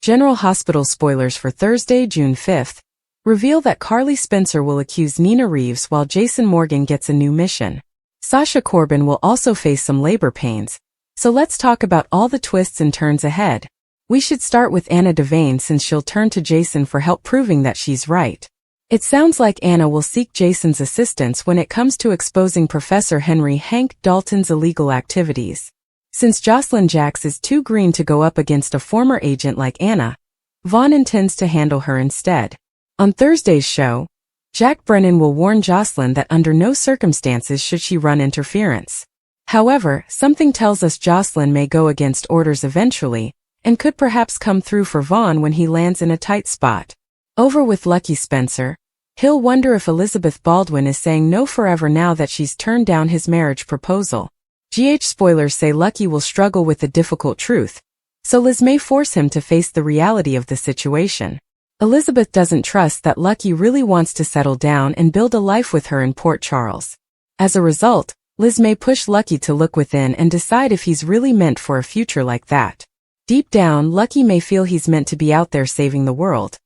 General Hospital spoilers for Thursday, June 5th, reveal that Carly Spencer will accuse Nina Reeves while Jason Morgan gets a new mission. Sasha Corbin will also face some labor pains, so let's talk about all the twists and turns ahead. We should start with Anna Devane since she'll turn to Jason for help proving that she's right. It sounds like Anna will seek Jason's assistance when it comes to exposing Professor Henry Hank Dalton's illegal activities. Since Jocelyn Jacks is too green to go up against a former agent like Anna, Vaughn intends to handle her instead. On Thursday's show, Jack Brennan will warn Jocelyn that under no circumstances should she run interference. However, something tells us Jocelyn may go against orders eventually, and could perhaps come through for Vaughn when he lands in a tight spot. Over with Lucky Spencer, he'll wonder if Elizabeth Baldwin is saying no forever now that she's turned down his marriage proposal. GH spoilers say Lucky will struggle with the difficult truth, so Liz may force him to face the reality of the situation. Elizabeth doesn't trust that Lucky really wants to settle down and build a life with her in Port Charles. As a result, Liz may push Lucky to look within and decide if he's really meant for a future like that. Deep down, Lucky may feel he's meant to be out there saving the world.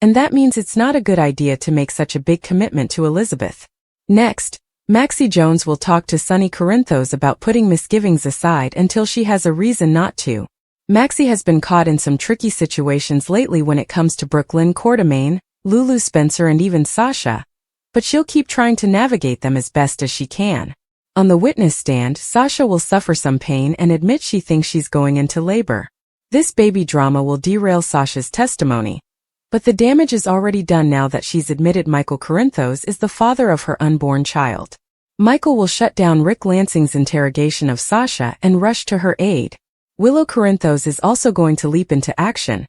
And that means it's not a good idea to make such a big commitment to Elizabeth. Next, Maxie Jones will talk to Sonny Corinthos about putting misgivings aside until she has a reason not to. Maxie has been caught in some tricky situations lately when it comes to Brooklyn Quartermaine, Lulu Spencer and even Sasha, but she'll keep trying to navigate them as best as she can. On the witness stand, Sasha will suffer some pain and admit she thinks she's going into labor. This baby drama will derail Sasha's testimony, but the damage is already done now that she's admitted Michael Corinthos is the father of her unborn child. Michael will shut down Rick Lansing's interrogation of Sasha and rush to her aid. Willow Corinthos is also going to leap into action,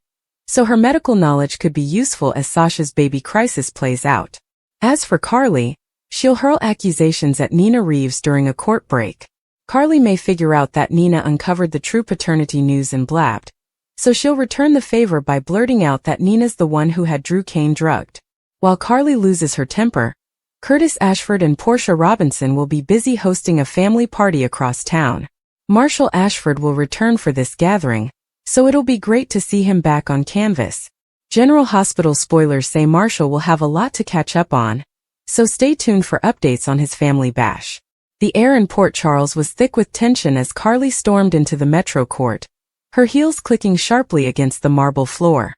so her medical knowledge could be useful as Sasha's baby crisis plays out. As for Carly, she'll hurl accusations at Nina Reeves during a court break. Carly may figure out that Nina uncovered the true paternity news and blabbed, so she'll return the favor by blurting out that Nina's the one who had Drew Kane drugged. While Carly loses her temper, Curtis Ashford and Portia Robinson will be busy hosting a family party across town. Marshall Ashford will return for this gathering, so it'll be great to see him back on canvas. General Hospital spoilers say Marshall will have a lot to catch up on, so stay tuned for updates on his family bash. The air in Port Charles was thick with tension as Carly stormed into the Metro Court, her heels clicking sharply against the marble floor.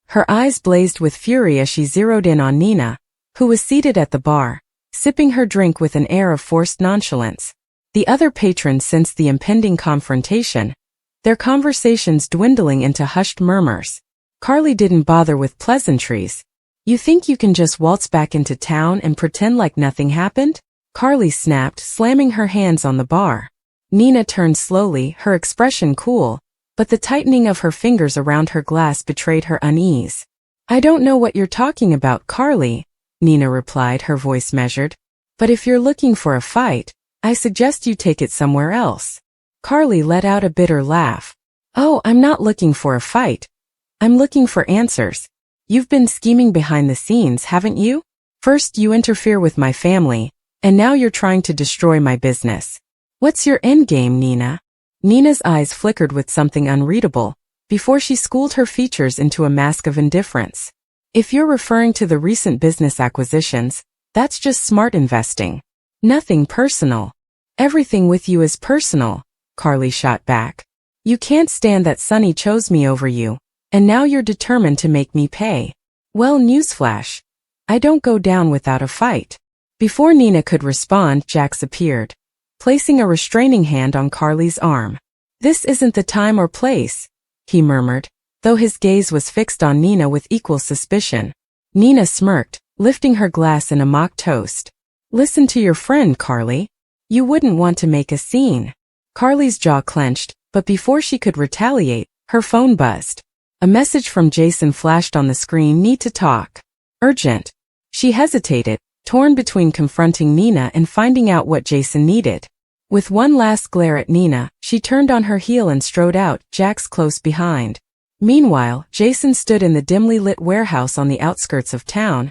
Her eyes blazed with fury as she zeroed in on Nina, who was seated at the bar, sipping her drink with an air of forced nonchalance. The other patrons sensed the impending confrontation, their conversations dwindling into hushed murmurs. Carly didn't bother with pleasantries. "You think you can just waltz back into town and pretend like nothing happened?" Carly snapped, slamming her hands on the bar. Nina turned slowly, her expression cool, but the tightening of her fingers around her glass betrayed her unease. "I don't know what you're talking about, Carly," Nina replied, her voice measured. "But if you're looking for a fight, I suggest you take it somewhere else." Carly let out a bitter laugh. "Oh, I'm not looking for a fight. I'm looking for answers. You've been scheming behind the scenes, haven't you? First you interfere with my family, and now you're trying to destroy my business. What's your endgame, Nina?" Nina's eyes flickered with something unreadable, before she schooled her features into a mask of indifference. "If you're referring to the recent business acquisitions, that's just smart investing. Nothing personal." "Everything with you is personal," Carly shot back. "You can't stand that Sonny chose me over you, and now you're determined to make me pay. Well, newsflash. I don't go down without a fight." Before Nina could respond, Jax appeared, placing a restraining hand on Carly's arm. "This isn't the time or place," he murmured, though his gaze was fixed on Nina with equal suspicion. Nina smirked, lifting her glass in a mock toast. "Listen to your friend, Carly. You wouldn't want to make a scene." Carly's jaw clenched, but before she could retaliate, her phone buzzed. A message from Jason flashed on the screen. "Need to talk. Urgent." She hesitated, torn between confronting Nina and finding out what Jason needed. With one last glare at Nina, she turned on her heel and strode out, Jax close behind. Meanwhile, Jason stood in the dimly lit warehouse on the outskirts of town,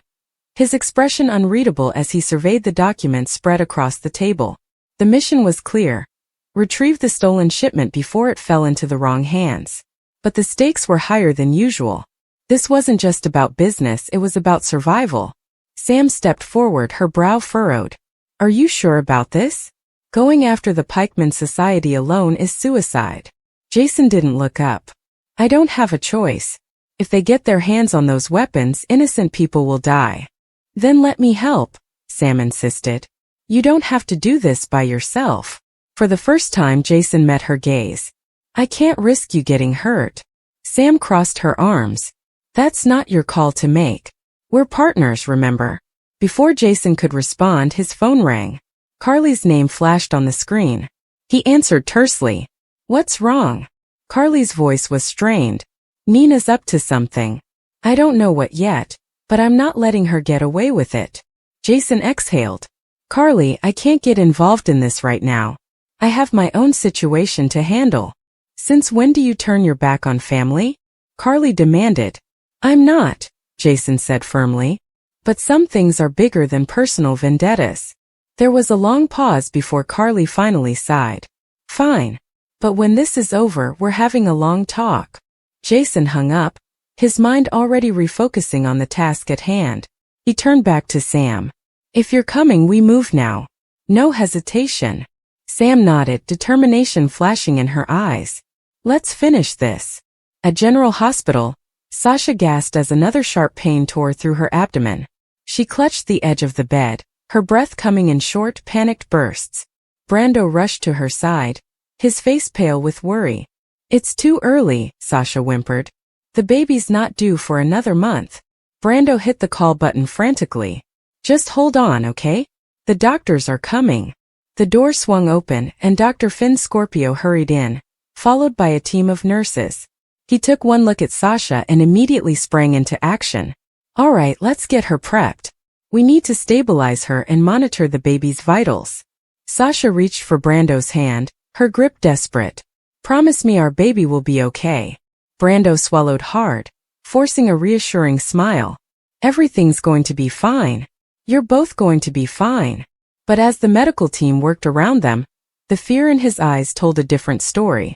his expression unreadable as he surveyed the documents spread across the table. The mission was clear: retrieve the stolen shipment before it fell into the wrong hands. But the stakes were higher than usual. This wasn't just about business, it was about survival. Sam stepped forward, her brow furrowed. Are you sure about this? Going after the Pikeman Society alone is suicide. Jason didn't look up. I don't have a choice. If they get their hands on those weapons, innocent people will die. Then let me help, Sam insisted. You don't have to do this by yourself. For the first time, Jason met her gaze. I can't risk you getting hurt. Sam crossed her arms. That's not your call to make. We're partners, remember? Before Jason could respond, his phone rang. Carly's name flashed on the screen. He answered tersely. What's wrong? Carly's voice was strained. Nina's up to something. I don't know what yet, but I'm not letting her get away with it. Jason exhaled. Carly, I can't get involved in this right now. I have my own situation to handle. Since when do you turn your back on family? Carly demanded. I'm not, Jason said firmly. But some things are bigger than personal vendettas. There was a long pause before Carly finally sighed. Fine. But when this is over, we're having a long talk. Jason hung up, his mind already refocusing on the task at hand. He turned back to Sam. If you're coming, we move now. No hesitation. Sam nodded, determination flashing in her eyes. Let's finish this. At General Hospital, Sasha gasped as another sharp pain tore through her abdomen. She clutched the edge of the bed, her breath coming in short, panicked bursts. Brando rushed to her side, his face pale with worry. It's too early, Sasha whimpered. The baby's not due for another month. Brando hit the call button frantically. Just hold on, okay? The doctors are coming. The door swung open and Dr. Finn Scorpio hurried in, followed by a team of nurses. He took one look at Sasha and immediately sprang into action. All right, let's get her prepped. We need to stabilize her and monitor the baby's vitals. Sasha reached for Brando's hand, her grip desperate. Promise me our baby will be okay. Brando swallowed hard, forcing a reassuring smile. Everything's going to be fine. You're both going to be fine. But as the medical team worked around them, the fear in his eyes told a different story.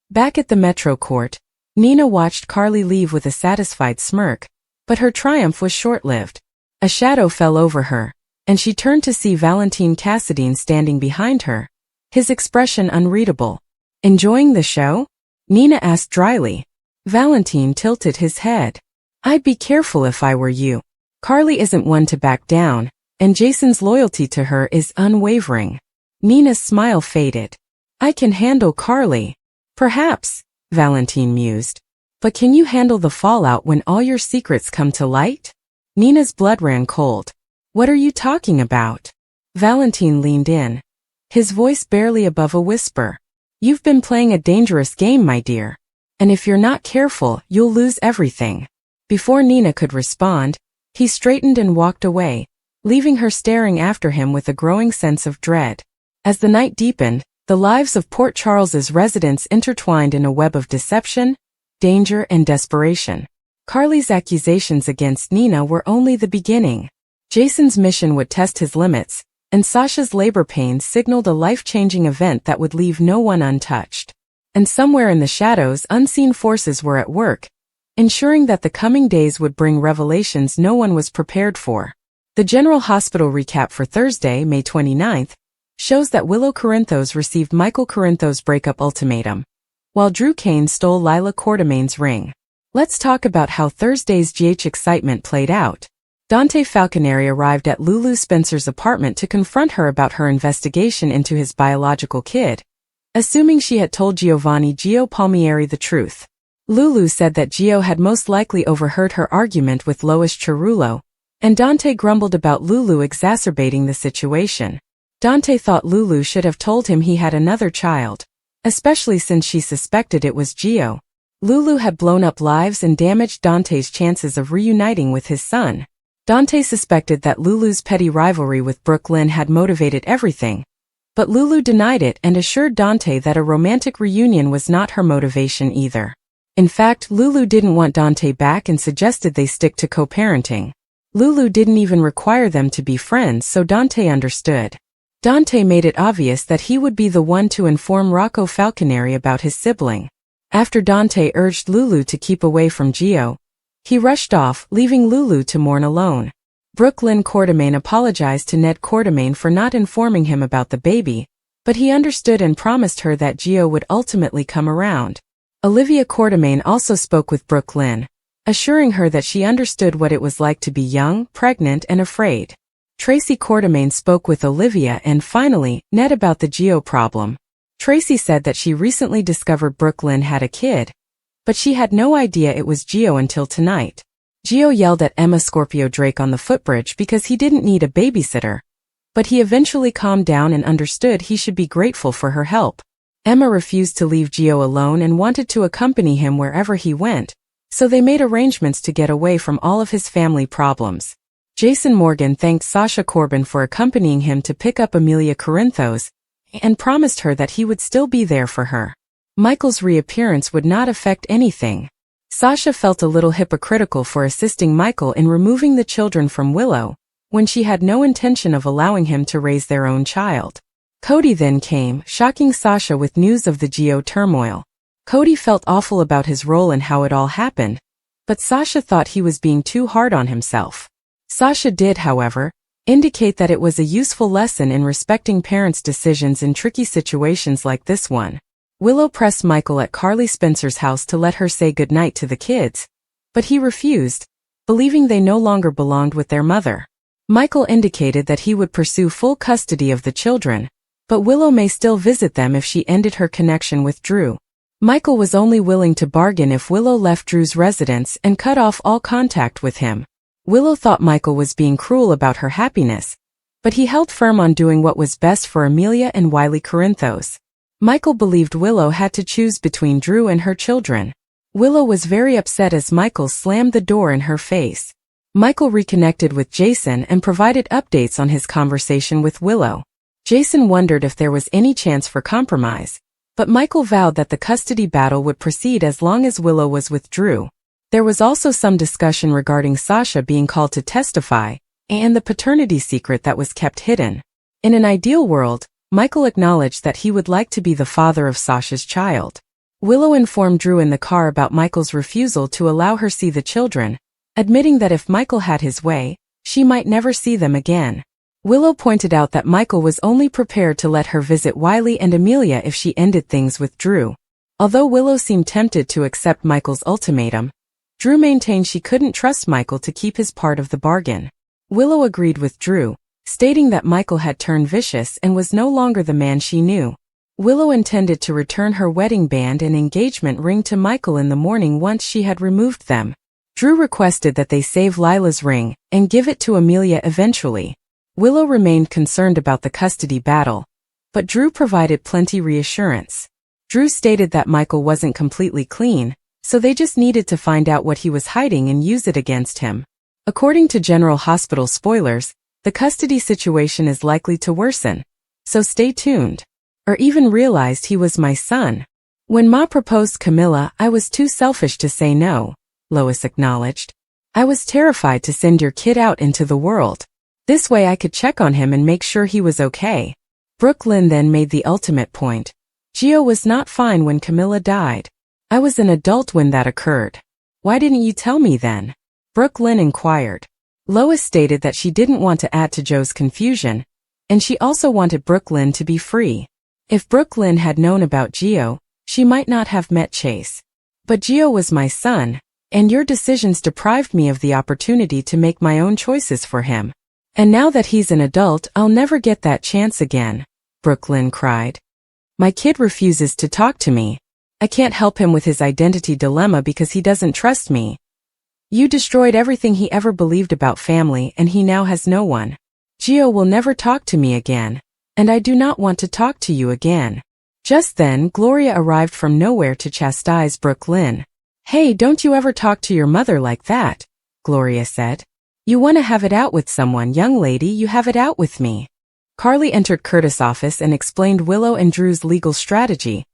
Back at the Metro Court, Nina watched Carly leave with a satisfied smirk, but her triumph was short-lived. A shadow fell over her, and she turned to see Valentine Cassadine standing behind her, his expression unreadable. Enjoying the show? Nina asked dryly. Valentine tilted his head. I'd be careful if I were you. Carly isn't one to back down, and Jason's loyalty to her is unwavering. Nina's smile faded. I can handle Carly. Perhaps, Valentine mused. But can you handle the fallout when all your secrets come to light? Nina's blood ran cold. What are you talking about? Valentine leaned in, his voice barely above a whisper. You've been playing a dangerous game, my dear. And if you're not careful, you'll lose everything. Before Nina could respond, he straightened and walked away, leaving her staring after him with a growing sense of dread. As the night deepened, the lives of Port Charles's residents intertwined in a web of deception, danger, and desperation. Carly's accusations against Nina were only the beginning. Jason's mission would test his limits, and Sasha's labor pains signaled a life-changing event that would leave no one untouched. And somewhere in the shadows, unseen forces were at work, ensuring that the coming days would bring revelations no one was prepared for. The General Hospital recap for Thursday, May 29th, shows that Willow Corinthos received Michael Corinthos' breakup ultimatum, while Drew Kane stole Lila Quartermain's ring. Let's talk about how Thursday's GH excitement played out. Dante Falconeri arrived at Lulu Spencer's apartment to confront her about her investigation into his biological kid, assuming she had told Giovanni Gio Palmieri the truth. Lulu said that Gio had most likely overheard her argument with Lois Cerullo, and Dante grumbled about Lulu exacerbating the situation. Dante thought Lulu should have told him he had another child, especially since she suspected it was Gio. Lulu had blown up lives and damaged Dante's chances of reuniting with his son. Dante suspected that Lulu's petty rivalry with Brooke Lynn had motivated everything, but Lulu denied it and assured Dante that a romantic reunion was not her motivation either. In fact, Lulu didn't want Dante back and suggested they stick to co-parenting. Lulu didn't even require them to be friends, so Dante understood. Dante made it obvious that he would be the one to inform Rocco Falconeri about his sibling. After Dante urged Lulu to keep away from Gio, he rushed off, leaving Lulu to mourn alone. Brooklyn Quartermain apologized to Ned Quartermain for not informing him about the baby, but he understood and promised her that Gio would ultimately come around. Olivia Quartermain also spoke with Brooklyn, assuring her that she understood what it was like to be young, pregnant, and afraid. Tracy Quartermain spoke with Olivia and finally, Ned about the Gio problem. Tracy said that she recently discovered Brooklyn had a kid, but she had no idea it was Gio until tonight. Gio yelled at Emma Scorpio Drake on the footbridge because he didn't need a babysitter, but he eventually calmed down and understood he should be grateful for her help. Emma refused to leave Gio alone and wanted to accompany him wherever he went, so they made arrangements to get away from all of his family problems. Jason Morgan thanked Sasha Corbin for accompanying him to pick up Amelia Corinthos, and promised her that he would still be there for her. Michael's reappearance would not affect anything. Sasha felt a little hypocritical for assisting Michael in removing the children from Willow, when she had no intention of allowing him to raise their own child. Cody then came, shocking Sasha with news of the Gio turmoil. Cody felt awful about his role and how it all happened, but Sasha thought he was being too hard on himself. Sasha did, however, indicate that it was a useful lesson in respecting parents' decisions in tricky situations like this one. Willow pressed Michael at Carly Spencer's house to let her say goodnight to the kids, but he refused, believing they no longer belonged with their mother. Michael indicated that he would pursue full custody of the children, but Willow may still visit them if she ended her connection with Drew. Michael was only willing to bargain if Willow left Drew's residence and cut off all contact with him. Willow thought Michael was being cruel about her happiness, but he held firm on doing what was best for Amelia and Wiley Corinthos. Michael believed Willow had to choose between Drew and her children. Willow was very upset as Michael slammed the door in her face. Michael reconnected with Jason and provided updates on his conversation with Willow. Jason wondered if there was any chance for compromise, but Michael vowed that the custody battle would proceed as long as Willow was with Drew. There was also some discussion regarding Sasha being called to testify, and the paternity secret that was kept hidden. In an ideal world, Michael acknowledged that he would like to be the father of Sasha's child. Willow informed Drew in the car about Michael's refusal to allow her see the children, admitting that if Michael had his way, she might never see them again. Willow pointed out that Michael was only prepared to let her visit Wiley and Amelia if she ended things with Drew. Although Willow seemed tempted to accept Michael's ultimatum, Drew maintained she couldn't trust Michael to keep his part of the bargain. Willow agreed with Drew, stating that Michael had turned vicious and was no longer the man she knew. Willow intended to return her wedding band and engagement ring to Michael in the morning once she had removed them. Drew requested that they save Lila's ring and give it to Amelia eventually. Willow remained concerned about the custody battle, but Drew provided plenty reassurance. Drew stated that Michael wasn't completely clean, so they just needed to find out what he was hiding and use it against him. According to General Hospital spoilers, the custody situation is likely to worsen, so stay tuned. Or even realized he was my son. When Ma proposed Camilla, I was too selfish to say no, Lois acknowledged. I was terrified to send your kid out into the world. This way I could check on him and make sure he was okay. Brooklyn then made the ultimate point. Gio was not fine when Camilla died. I was an adult when that occurred. Why didn't you tell me then? Brooklyn inquired. Lois stated that she didn't want to add to Joe's confusion, and she also wanted Brooklyn to be free. If Brooklyn had known about Gio, she might not have met Chase. But Gio was my son, and your decisions deprived me of the opportunity to make my own choices for him. And now that he's an adult, I'll never get that chance again, Brooklyn cried. My kid refuses to talk to me. I can't help him with his identity dilemma because he doesn't trust me. You destroyed everything he ever believed about family and he now has no one. Gio will never talk to me again, and I do not want to talk to you again. Just then, Gloria arrived from nowhere to chastise Brooklyn. Hey, don't you ever talk to your mother like that, Gloria said. You want to have it out with someone, young lady, you have it out with me. Carly entered Curtis' office and explained Willow and Drew's legal strategy,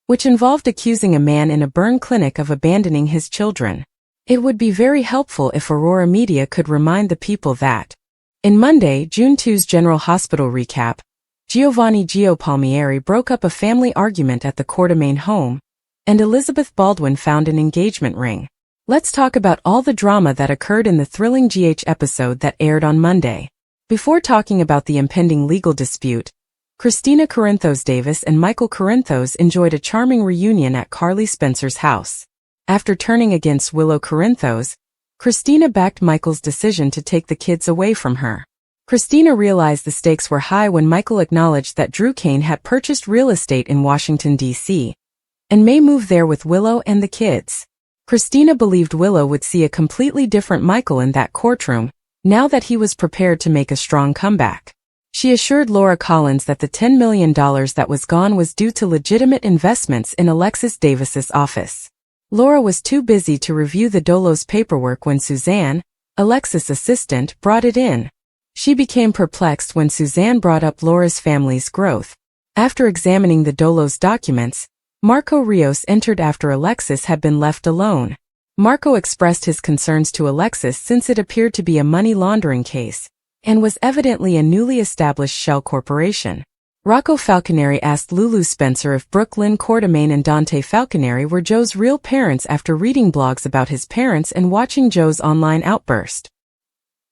which involved accusing a man in a burn clinic of abandoning his children. It would be very helpful if Aurora Media could remind the people that. In Monday, June 2's General Hospital recap, Giovanni Gio Palmieri broke up a family argument at the Quartermain home, and Elizabeth Baldwin found an engagement ring. Let's talk about all the drama that occurred in the thrilling GH episode that aired on Monday. Before talking about the impending legal dispute, Christina Corinthos Davis and Michael Corinthos enjoyed a charming reunion at Carly Spencer's house. After turning against Willow Corinthos, Christina backed Michael's decision to take the kids away from her. Christina realized the stakes were high when Michael acknowledged that Drew Kane had purchased real estate in Washington, D.C., and may move there with Willow and the kids. Christina believed Willow would see a completely different Michael in that courtroom, now that he was prepared to make a strong comeback. She assured Laura Collins that the $10 million that was gone was due to legitimate investments in Alexis Davis's office. Laura was too busy to review the Dolos paperwork when Suzanne, Alexis' assistant, brought it in. She became perplexed when Suzanne brought up Laura's family's growth. After examining the Dolos documents, Marco Rios entered after Alexis had been left alone. Marco expressed his concerns to Alexis since it appeared to be a money laundering case, and was evidently a newly established shell corporation. Rocco Falconeri asked Lulu Spencer if Brooke Lynn Quartermain and Dante Falconeri were Joe's real parents after reading blogs about his parents and watching Joe's online outburst.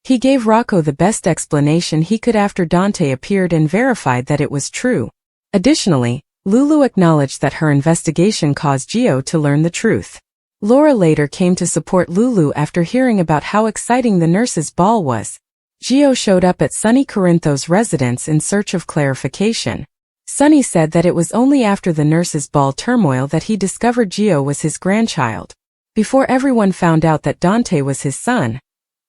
He gave Rocco the best explanation he could after Dante appeared and verified that it was true. Additionally, Lulu acknowledged that her investigation caused Gio to learn the truth. Laura later came to support Lulu after hearing about how exciting the nurses' ball was. Gio showed up at Sonny Corinthos' residence in search of clarification. Sonny said that it was only after the nurses' ball turmoil that he discovered Gio was his grandchild. Before everyone found out that Dante was his son,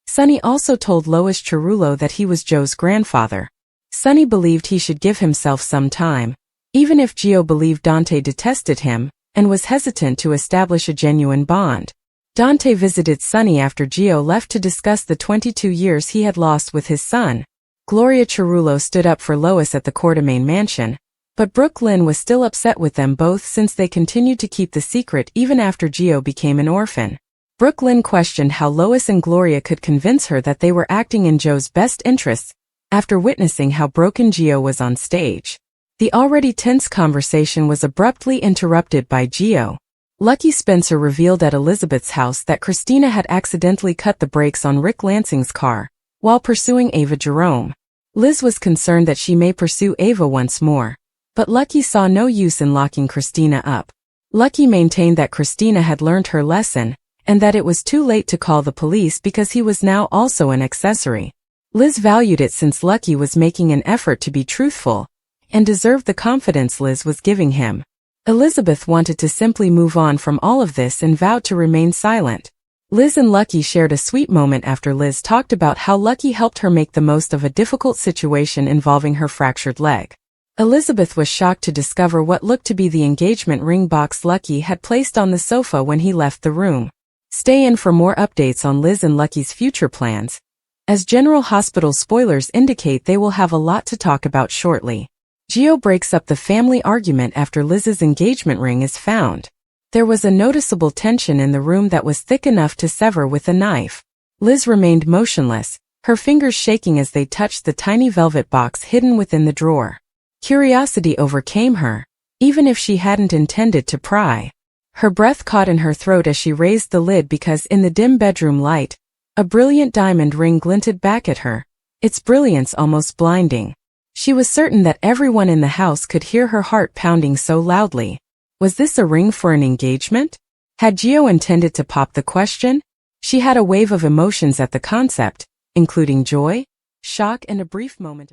Sonny also told Lois Cerullo that he was Joe's grandfather. Sonny believed he should give himself some time, even if Gio believed Dante detested him, and was hesitant to establish a genuine bond. Dante visited Sonny after Gio left to discuss the 22 years he had lost with his son. Gloria Cerullo stood up for Lois at the Quartermain mansion, but Brooke Lynn was still upset with them both since they continued to keep the secret even after Gio became an orphan. Brooke Lynn questioned how Lois and Gloria could convince her that they were acting in Joe's best interests after witnessing how broken Gio was on stage. The already tense conversation was abruptly interrupted by Gio. Lucky Spencer revealed at Elizabeth's house that Christina had accidentally cut the brakes on Rick Lansing's car while pursuing Ava Jerome. Liz was concerned that she may pursue Ava once more, but Lucky saw no use in locking Christina up. Lucky maintained that Christina had learned her lesson, and that it was too late to call the police because he was now also an accessory. Liz valued it since Lucky was making an effort to be truthful, and deserved the confidence Liz was giving him. Elizabeth wanted to simply move on from all of this and vowed to remain silent. Liz and Lucky shared a sweet moment after Liz talked about how Lucky helped her make the most of a difficult situation involving her fractured leg. Elizabeth was shocked to discover what looked to be the engagement ring box Lucky had placed on the sofa when he left the room. Stay in for more updates on Liz and Lucky's future plans, as General Hospital spoilers indicate they will have a lot to talk about shortly. Gio breaks up the family argument after Liz's engagement ring is found. There was a noticeable tension in the room that was thick enough to sever with a knife. Liz remained motionless, her fingers shaking as they touched the tiny velvet box hidden within the drawer. Curiosity overcame her, even if she hadn't intended to pry. Her breath caught in her throat as she raised the lid because in the dim bedroom light, a brilliant diamond ring glinted back at her, its brilliance almost blinding. She was certain that everyone in the house could hear her heart pounding so loudly. Was this a ring for an engagement? Had Gio intended to pop the question? She had a wave of emotions at the concept, including joy, shock, and a brief moment of